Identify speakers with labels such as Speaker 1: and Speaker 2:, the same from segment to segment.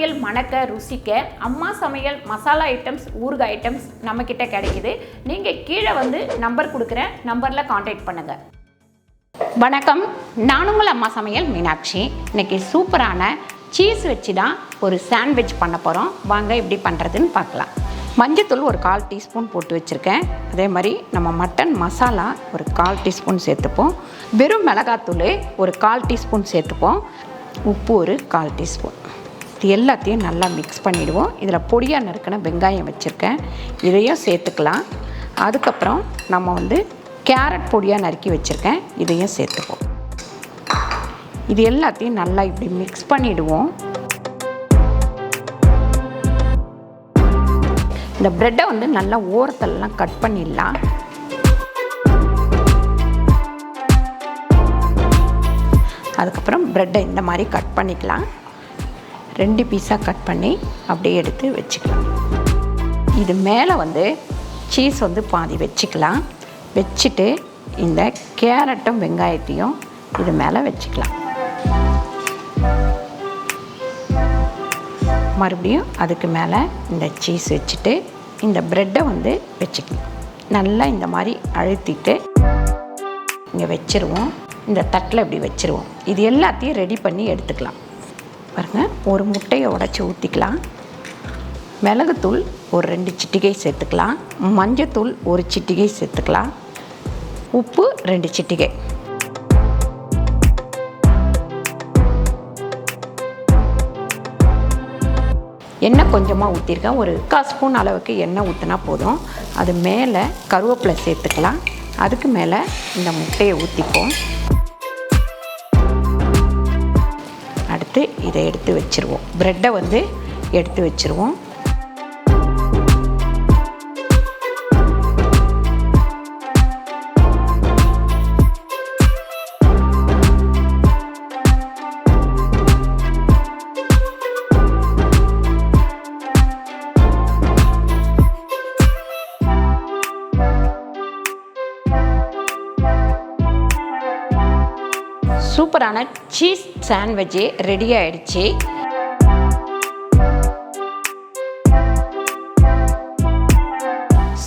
Speaker 1: சமையல் மணக்க ருசிக்க அம்மா சமையல் மசாலா ஐட்டம்ஸ் ஊறுகாய் ஐட்டம்ஸ் நம்மக்கிட்ட கிடைக்குது. நீங்கள் கீழே வந்து நம்பர் கொடுக்குறேன், நம்பரில் காண்டாக்ட் பண்ணுங்கள். வணக்கம், நான் உங்கள் அம்மா சமையல் மீனாட்சி. இன்றைக்கி சூப்பரான சீஸ் வச்சு தான் ஒரு சாண்ட்விச் பண்ண போகிறோம். வாங்க எப்படி பண்ணுறதுன்னு பார்க்கலாம். மஞ்சத்தூள் ஒரு 1/4 டீஸ்பூன் போட்டு வச்சுருக்கேன். அதே மாதிரி நம்ம மட்டன் மசாலா ஒரு 1/4 டீஸ்பூன் சேர்த்துப்போம். வெறும் மிளகாத்தூள் ஒரு 1/4 டீஸ்பூன் சேர்த்துப்போம். உப்பு ஒரு 1/4 டீஸ்பூன். இது எல்லாத்தையும் நல்லா மிக்ஸ் பண்ணிவிடுவோம். இதில் பொடியாக நறுக்கின வெங்காயம் வச்சுருக்கேன், இதையும் சேர்த்துக்கலாம். அதுக்கப்புறம் நம்ம வந்து கேரட் பொடியாக நறுக்கி வச்சுருக்கேன், இதையும் சேர்த்துப்போம். இது எல்லாத்தையும் நல்லா இப்படி மிக்ஸ் பண்ணிவிடுவோம். இந்த ப்ரெட்டை வந்து நல்லா ஓரத்தெல்லாம் கட் பண்ணிடலாம். அதுக்கப்புறம் ப்ரெட்டை இந்த மாதிரி கட் பண்ணிக்கலாம். 2 பீஸாக கட் பண்ணி அப்படியே எடுத்து வச்சுக்கலாம். இது மேலே வந்து சீஸ் வந்து பாதி வச்சுக்கலாம். வச்சுட்டு இந்த கேரட்டும் வெங்காயத்தையும் இது மேலே வச்சுக்கலாம். மறுபடியும் அதுக்கு மேலே இந்த சீஸ் வச்சுட்டு இந்த ப்ரெட்டை வந்து வச்சுக்கலாம். நல்லா இந்த மாதிரி அழுத்திட்டு இங்கே வச்சுருவோம். இந்த தட்டில் இப்படி வச்சுருவோம். இது எல்லாத்தையும் ரெடி பண்ணி எடுத்துக்கலாம். பாருங்கள், ஒரு முட்டையை உடைச்சி ஊற்றிக்கலாம். மிளகுத்தூள் ஒரு 2 சிட்டிகை சேர்த்துக்கலாம். மஞ்சத்தூள் ஒரு சிட்டிகை சேர்த்துக்கலாம். உப்பு 2 சிட்டிகை. எண்ணெய் கொஞ்சமாக ஊற்றிருக்கேன். ஒரு 1/4 ஸ்பூன் அளவுக்கு எண்ணெய் ஊற்றினா போதும். அது மேலே கருவேப்பிலை சேர்த்துக்கலாம். அதுக்கு மேலே இந்த முட்டையை ஊற்றிப்போம். அடுத்து இதை எடுத்து வச்சுருவோம். ப்ரெட்டை வந்து எடுத்து வச்சுருவோம். சூப்பரான சீஸ் சாண்ட்விட்ச் ரெடி ஆயிடுச்சு.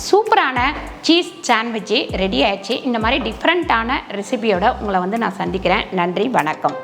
Speaker 1: சூப்பரான சீஸ் சாண்ட்விட்ச் ரெடி ஆயிடுச்சு. இந்த மாதிரி டிஃப்ரெண்ட்டான ரெசிபியோட உங்களை வந்து நான் சந்திக்கிறேன். நன்றி, வணக்கம்.